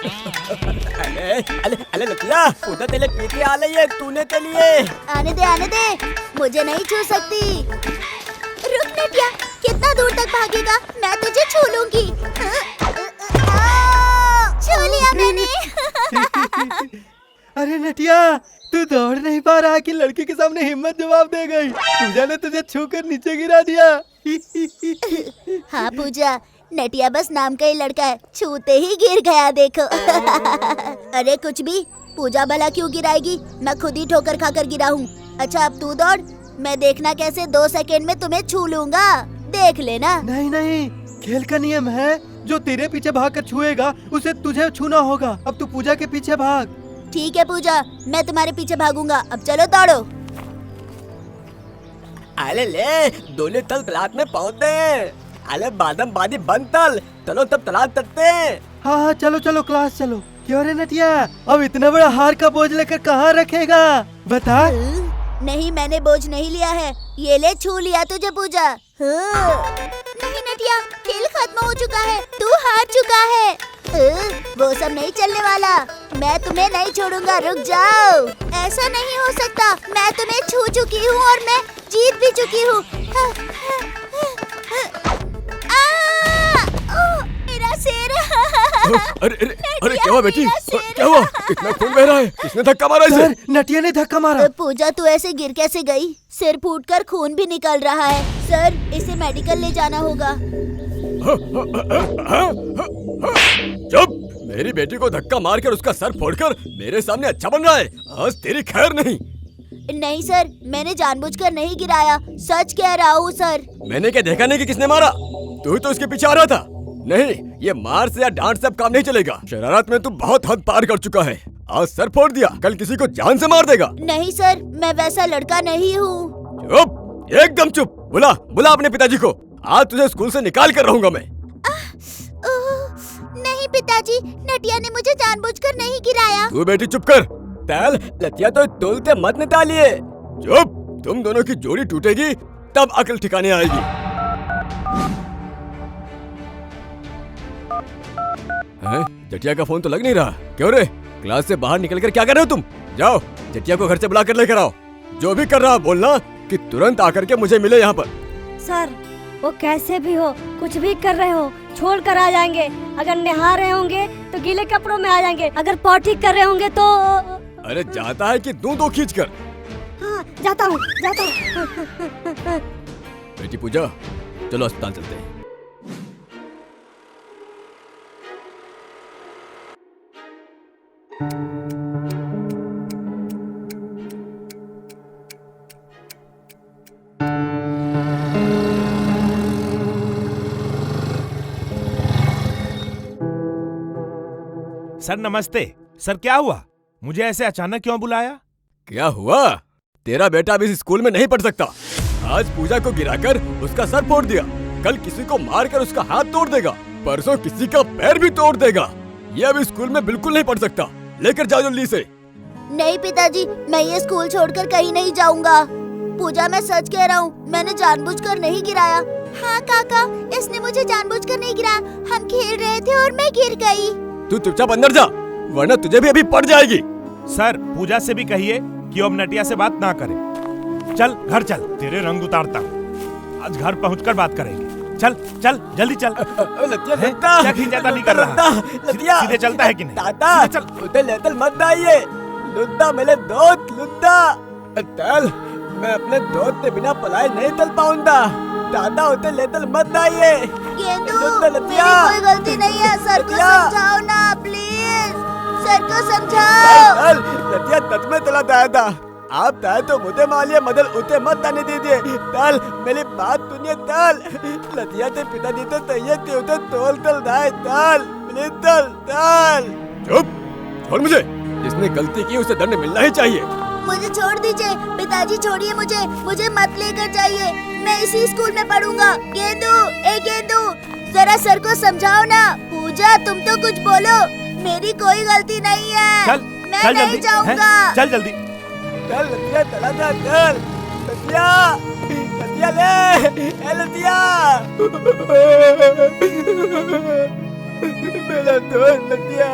अरे लतिया, उधर तेरे पीछे आ रही है, तूने के लिए। आने दे, मुझे नहीं छू सकती। रुक नटिया, कितना दूर तक भागेगा? मैं तुझे छू लूंगी। छू लिया मैंने। अरे नटिया, तू दौड़ नहीं पा रहा कि लड़की के सामने हिम्मत जवाब दे गई। पूजा ने तुझे छूकर नीचे गिरा दिया। हाँ पूजा, नटिया बस नाम का ही लड़का है, छूते ही गिर गया देखो। अरे कुछ भी, पूजा भला क्यों गिराएगी? मैं खुद ही ठोकर खाकर गिरा हूँ। अच्छा अब तू दौड़, मैं देखना कैसे 2 सेकेंड में तुम्हें छू लूंगा, देख लेना। नहीं, खेल का नियम है, जो तेरे पीछे भागकर छुएगा उसे तुझे छूना होगा। अब तू पूजा के पीछे भाग। ठीक है पूजा, मैं तुम्हारे पीछे भागूंगा। अब चलो दौड़ो। अरे ले, दोनों तल तलाश में पहुंचते हैं। अरे बादम बादी बंद तल, चलो तब तलाश करते हैं। हाँ चलो क्लास चलो। क्यों रे नटिया, अब इतना बड़ा हार का बोझ लेकर कहाँ रखेगा बता। नहीं, मैंने बोझ नहीं लिया है, ये ले छू लिया तुझे पूजा। नहीं नटिया, खेल खत्म हो चुका है, तू हार चुका है। वो सब नहीं चलने वाला, मैं तुम्हें नहीं छोड़ूंगा, रुक जाओ। ऐसा नहीं हो सकता, मैं तुम्हें छू चुकी हूँ और मैं जीत भी चुकी हूँ। मेरा सिर। अरे क्या हुआ बेटी? क्या हुआ? इतना खून बह रहा है, किसने धक्का मारा इसे? सर, नटिया ने धक्का मारा। पूजा तू ऐसे गिर कैसे गई? सिर फूटकर खून भी निकल रहा है। सर, इसे मेडिकल ले जाना होगा। चुप! मेरी बेटी को धक्का मारकर उसका सर फोड़कर मेरे सामने अच्छा बन रहा है, आज तेरी खैर नहीं। नहीं सर, मैंने जानबूझकर नहीं गिराया, सच कह रहा हूँ सर। मैंने क्या देखा नहीं कि किसने मारा? तू ही तो उसके पीछे आ रहा था। नहीं, ये मार से या डांट से अब काम नहीं चलेगा। शरारत में तू बहुत हद पार कर चुका है। आज सर फोड़ दिया, कल किसी को जान से मार देगा। नहीं सर, मैं वैसा लड़का नहीं हूँ। चुप, एकदम चुप। बुला अपने पिताजी को, आज तुझे स्कूल से निकाल कर रहूंगा मैं। नहीं पिताजी, नटिया ने मुझे जानबूझकर नहीं गिराया। तू बेटी चुप कर। तैल, लतिया तो तोलते मत न डालिए। चुप, तुम दोनों की जोड़ी टूटेगी तब अकल ठिकाने आएगी। जटिया का फोन तो लग नहीं रहा। क्यों रे, क्लास से बाहर निकलकर क्या कर रहे हो तुम? जाओ, जटिया को घर से बुला कर लेकर आओ। जो भी कर रहा बोलना कि तुरंत आकर के मुझे मिले यहाँ पर। सर, वो कैसे भी हो, कुछ भी कर रहे हो, छोड़ कर आ जाएंगे। अगर नहा रहे होंगे तो गीले कपड़ों में आ जाएंगे, अगर पॉटी कर रहे होंगे तो। अरे जाता है कि दूं दो खींच कर? हाँ, जाता हूँ। बेटी पूजा, चलो अस्पताल चलते हैं। सर नमस्ते। सर क्या हुआ, मुझे ऐसे अचानक क्यों बुलाया? क्या हुआ? तेरा बेटा अभी इस स्कूल में नहीं पढ़ सकता। आज पूजा को गिराकर उसका सर फोड़ दिया, कल किसी को मारकर उसका हाथ तोड़ देगा, परसों किसी का पैर भी तोड़ देगा। ये अभी स्कूल में बिल्कुल नहीं पढ़ सकता। लेकर जाओ जल्दी से। नहीं पिताजी, मैं ये स्कूल छोड़कर कहीं नहीं जाऊंगा। पूजा, मैं सच कह रहा हूँ, मैंने जानबूझकर नहीं गिराया। हाँ काका, इसने मुझे जानबूझकर नहीं गिराया, हम खेल रहे थे और मैं गिर गई। तू चुपचाप अंदर जा, वरना तुझे भी अभी पड़ जाएगी। सर, पूजा से भी कहिए कि अब नटिया से बात ना करे। चल घर चल, तेरे रंग उतारता हूँ। आज घर पहुँचकर बात करेंगे। चल जल्दी चल। लतिया, क्या खींचाता नहीं कर रहा? सीधे चलता है कि नहीं? दादा, चल। उधर लेतल मत आइए। लुद्दा मेरे दोस्त, लुद्दा। तल, मैं अपने दोस्त के बिना पलाए नहीं चल पाऊंगा। दादा, उधर लेतल मत आइए। गेंदू, मेरी कोई गलती नहीं है, सर को समझाओ ना प्लीज, सर को समझाओ। लतिया तत में तला दाया था, आप ताए तो मुझे मालिए, मदल उते मत आने दीजिए। तल, मेरी बात सुनिए। तल, लतिया के पिताजी तो तैयार थे, उसे तोल तल दाए। तल, प्लीज तल। चुप, छोड़ मुझे। जिसने गलती की उसे दंड मिलना ही चाहिए। मुझे छोड़ दीजिए पिताजी, छोड़िए मुझे मत लेकर जाइए, मैं इसी स्कूल में पढ़ूंगा। गेंदू, ए गेंदू, जरा सर को समझाओ ना। पूजा, तुम तो कुछ बोलो, मेरी कोई गलती नहीं है। मैं नहीं जाऊंगा। चल जल्दी। चल लतिया, चला जा, चल लतिया ले, ए लतिया। मेरा दोस्त नदिया,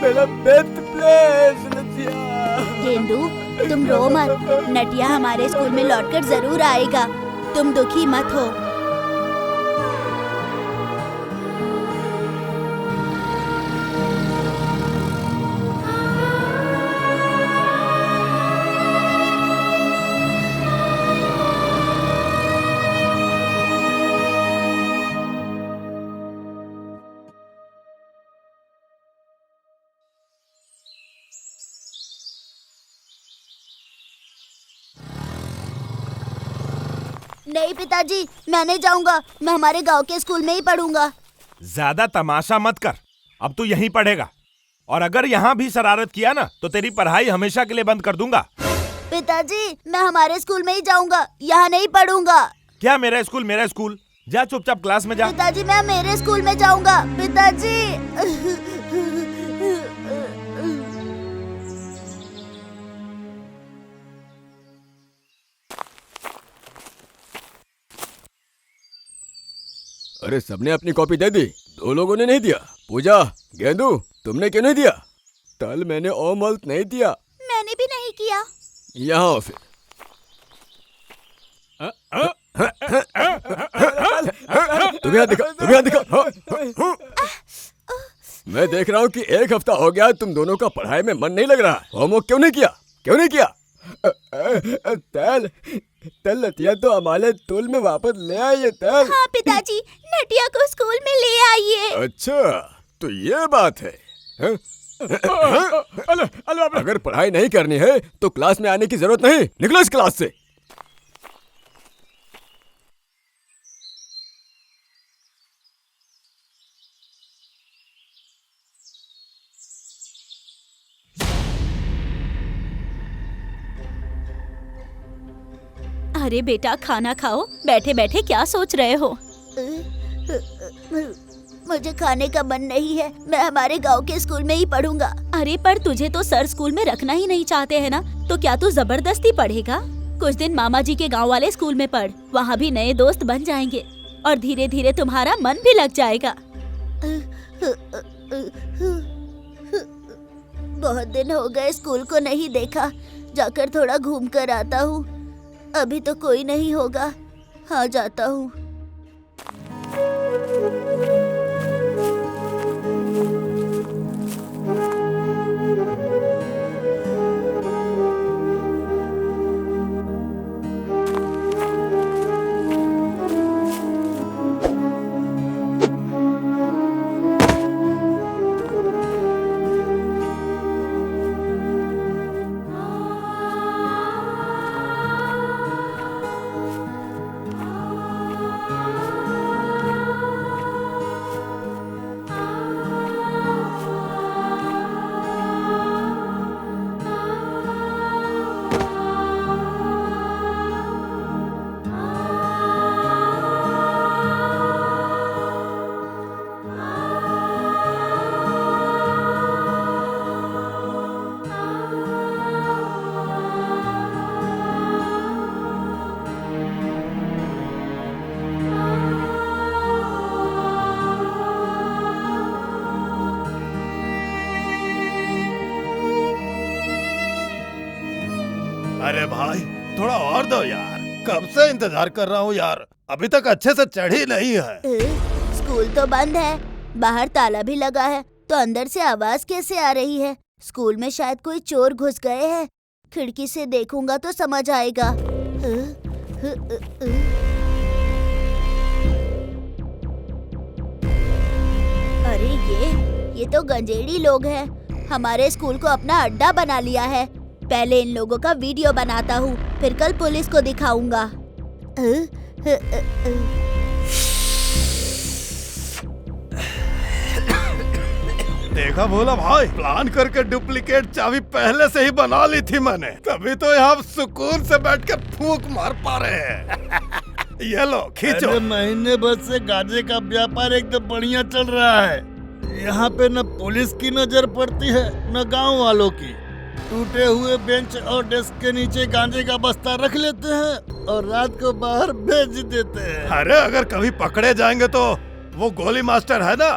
मेरा बेस्ट प्लेस नदिया। गेंदू, तुम रो मत। नटिया हमारे स्कूल में लौटकर जरूर आएगा। तुम दुखी मत हो। नहीं पिताजी, मैं नहीं जाऊंगा। मैं हमारे गांव के स्कूल में ही पढ़ूंगा। ज्यादा तमाशा मत कर, अब तू यहीं पढ़ेगा। और अगर यहाँ भी शरारत किया ना तो तेरी पढ़ाई हमेशा के लिए बंद कर दूंगा। पिताजी, मैं हमारे स्कूल में ही जाऊंगा, यहाँ नहीं पढ़ूंगा। क्या मेरा स्कूल मेरा स्कूल? जा चुपचाप क्लास में जा। पिताजी, मैं मेरे स्कूल में जाऊंगा। पिताजी। अरे सबने अपनी कॉपी दे दी, 2 लोगों ने नहीं दिया। पूजा, गेंदू, तुमने क्यों नहीं दिया? कल मैंने होमवर्क नहीं दिया। मैंने भी नहीं किया। यहाँ फिर तुम्हें दिखा। मैं देख रहा हूँ कि 1 हफ्ता हो गया तुम दोनों का पढ़ाई में मन नहीं लग रहा। होमवर्क क्यों नहीं किया? तल नटिया तो हमारे स्कूल में वापस ले आइए। तल। हाँ पिताजी, नटिया को स्कूल में ले आइए। अच्छा, तो ये बात है। अगर पढ़ाई नहीं करनी है तो क्लास में आने की जरूरत नहीं। निकलो इस क्लास से। अरे बेटा, खाना खाओ। बैठे बैठे क्या सोच रहे हो? मुझे खाने का मन नहीं है। मैं हमारे गांव के स्कूल में ही पढ़ूंगा। अरे पर तुझे तो सर स्कूल में रखना ही नहीं चाहते हैं ना, तो क्या तू जबरदस्ती पढ़ेगा? कुछ दिन मामा जी के गांव वाले स्कूल में पढ़, वहाँ भी नए दोस्त बन जाएंगे और धीरे धीरे तुम्हारा मन भी लग जाएगा। बहुत दिन हो गए स्कूल को नहीं देखा। जाकर थोड़ा घूम कर आता हूँ। अभी तो कोई नहीं होगा। हाँ, जाता हूँ। अरे भाई, थोड़ा और दो यार। कब से इंतजार कर रहा हूँ यार, अभी तक अच्छे से चढ़ी नहीं है। स्कूल तो बंद है, बाहर ताला भी लगा है, तो अंदर से आवाज कैसे आ रही है? स्कूल में शायद कोई चोर घुस गए हैं। खिड़की से देखूंगा तो समझ आएगा। अरे ये तो गंजेड़ी लोग हैं। हमारे स्कूल को अपना अड्डा बना लिया है। पहले इन लोगों का वीडियो बनाता हूँ, फिर कल पुलिस को दिखाऊंगा। देखा भोला भाई, प्लान करके डुप्लीकेट चाबी पहले से ही बना ली थी मैंने, तभी तो यहाँ सुकून से बैठकर फूंक मार पा रहे हैं। ये लो खींचो। अरे महीने भर से गांजे का व्यापार एकदम बढ़िया चल रहा है। यहाँ पे न पुलिस की नजर पड़ती है न गांव वालों की। टूटे हुए बेंच और डेस्क के नीचे गांजे का बस्ता रख लेते हैं और रात को बाहर भेज देते हैं। अरे अगर कभी पकड़े जाएंगे तो वो गोली मास्टर है ना,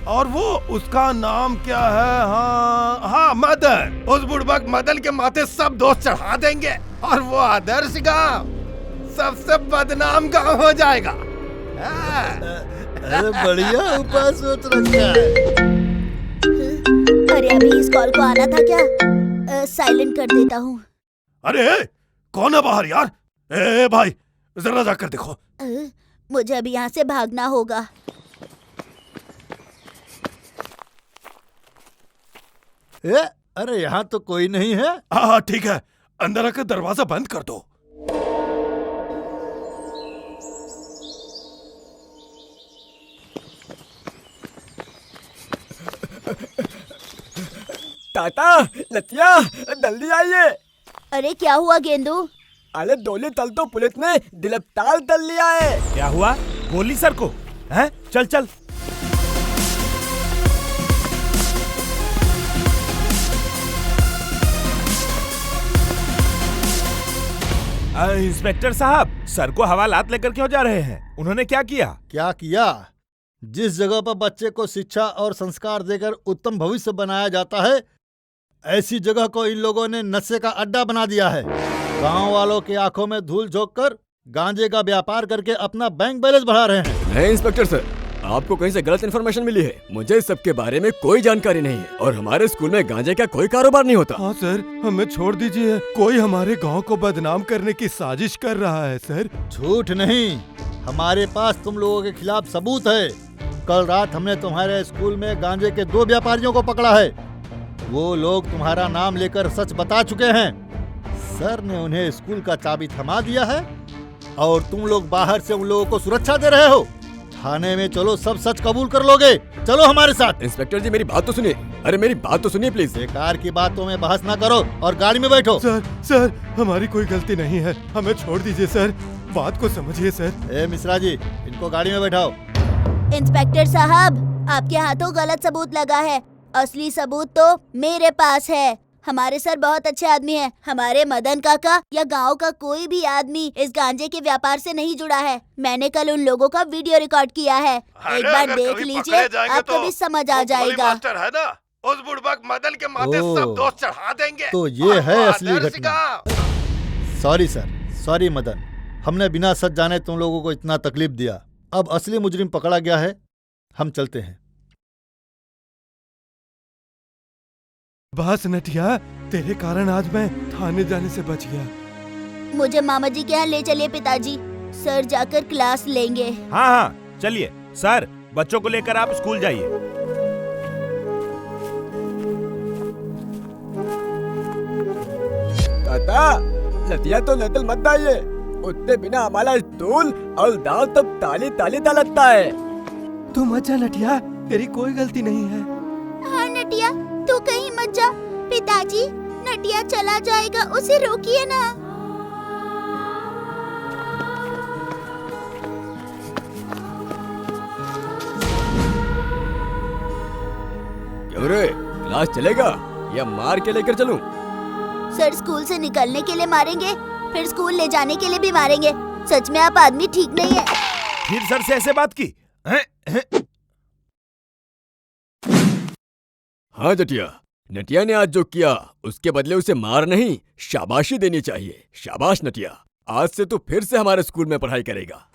और वो उसका नाम क्या है, हाँ मदन। उस बुड़बक मदन के माथे सब दोस्त चढ़ा देंगे और वो आदर्श गांव सबसे बदनाम गांव हो जाएगा। अरे बढ़िया उपाय सोच रखा है। अरे अभी इस कॉल को आना था क्या? साइलेंट कर देता हूँ। अरे कौन है बाहर यार? ए भाई जरा जाकर देखो। मुझे अभी यहाँ से भागना होगा। अरे यहाँ तो कोई नहीं है। हाँ ठीक है, अंदर आकर दरवाजा बंद कर दो। ताता, लतिया, जल्दी आइए। अरे क्या हुआ गेंदू? अरे दोली तल तो पुलिस ने गिरफ्तार कर लिया है। क्या हुआ? गोली सर को? हैं? चल चल। इंस्पेक्टर साहब, सर को हवालात लेकर क्यों जा रहे हैं? उन्होंने क्या किया? क्या किया? जिस जगह पर बच्चे को शिक्षा और संस्कार देकर उत्तम भविष्य बनाया जाता है, ऐसी जगह को इन लोगों ने नशे का अड्डा बना दिया है। गांव वालों की आंखों में धूल झोंककर गांजे का व्यापार करके अपना बैंक बैलेंस बढ़ा रहे हैं। नहीं इंस्पेक्टर सर, आपको कहीं से गलत इन्फॉर्मेशन मिली है। मुझे इस सब के बारे में कोई जानकारी नहीं है और हमारे स्कूल में गांजे का कोई कारोबार नहीं होता। हाँ सर, हमें छोड़ दीजिए। कोई हमारे गांव को बदनाम करने की साजिश कर रहा है सर। झूठ नहीं, हमारे पास तुम लोगों के खिलाफ सबूत है। कल रात हमने तुम्हारे स्कूल में गांजे के 2 व्यापारियों को पकड़ा है। वो लोग तुम्हारा नाम लेकर सच बता चुके हैं। सर ने उन्हें स्कूल का चाबी थमा दिया है और तुम लोग बाहर से उन लोगों को सुरक्षा दे रहे हो। थाने में चलो, सब सच कबूल कर लोगे। चलो हमारे साथ। इंस्पेक्टर जी मेरी बात तो सुनिए। अरे मेरी बात तो सुनिए प्लीज। बेकार की बातों में बहस ना करो और गाड़ी में बैठो। सर हमारी कोई गलती नहीं है, हमें छोड़ दीजिए सर। बात को समझिए सर। ए मिश्रा जी, इनको गाड़ी में बैठाओ। इंस्पेक्टर साहब, आपके हाथों गलत सबूत लगा है। असली सबूत तो मेरे पास है। हमारे सर बहुत अच्छे आदमी हैं। हमारे मदन काका या गांव का कोई भी आदमी इस गांजे के व्यापार से नहीं जुड़ा है। मैंने कल उन लोगों का वीडियो रिकॉर्ड किया है। एक बार देख लीजिए, आपको भी समझ आ जाएगा। मास्टर है ना, उस बुड़बक मदन के माथे सब दोस्त चढ़ा देंगे। तो ये है असली घटना। सॉरी सर, सॉरी मदन, हमने बिना सच जाने तुम लोगों को इतना तकलीफ दिया। अब असली मुजरिम पकड़ा गया है, हम चलते हैं। बस नटिया, तेरे कारण आज मैं थाने जाने से बच गया। मुझे मामा जी के यहाँ ले चलिए पिताजी, सर जाकर क्लास लेंगे। हाँ हाँ चलिए सर, बच्चों को लेकर आप स्कूल जाइए। ताता, लतिया तो नकल मत आइए। उतने बिना हमारा स्टूल और दाल तब ताली ताली लगता है। तू मत जा नटिया, तेरी कोई गलती नहीं है। हाँ नटिया, तू कहीं मत जा। पिताजी, नटिया चला जाएगा, उसे रोकिए ना। क्यों रे, क्लास चलेगा या मार के लेकर चलूं? सर स्कूल से निकलने के लिए मारेंगे, फिर स्कूल ले जाने के लिए भी मारेंगे। सच में आप आदमी ठीक नहीं है। फिर सर से ऐसे बात की? हाँ जटिया, नटिया ने आज जो किया उसके बदले उसे मार नहीं, शाबाशी देनी चाहिए। शाबाश नटिया, आज से तू फिर से हमारे स्कूल में पढ़ाई करेगा।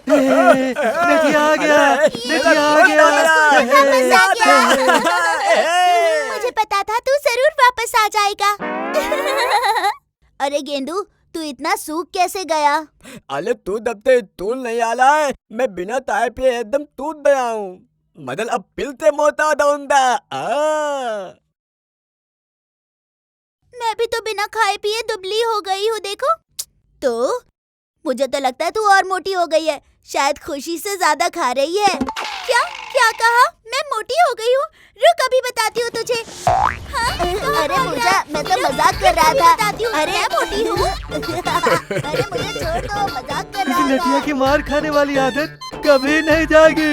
नटिया आ गया, नटिया आ गया। मुझे पता था तू जरूर वापस आ जाएगा। अरे गेंदू, तू इतना सूख कैसे गया? अरे तू दबते तूल नहीं आला है, मैं बिना ताए पे एकदम टूट गया हूँ। मदल अब पिलते मोता दौंदा। मैं भी तो बिना खाए पिए दुबली हो गई हूँ, देखो। तो मुझे तो लगता है तू और मोटी हो गई है, शायद खुशी से ज्यादा खा रही है। क्या क्या कहा? मैं मोटी हो गई हूँ? रुक अभी बताती हूँ तुझे। हाँ? अरे पूजा, मैं तो मजाक कर रहा था। अरे मैं मोटी हूँ। अरे मुझे छोड़ दो, मजाक कर रहा था। नटिया की मार खाने वाली आदत कभी नहीं जाएगी।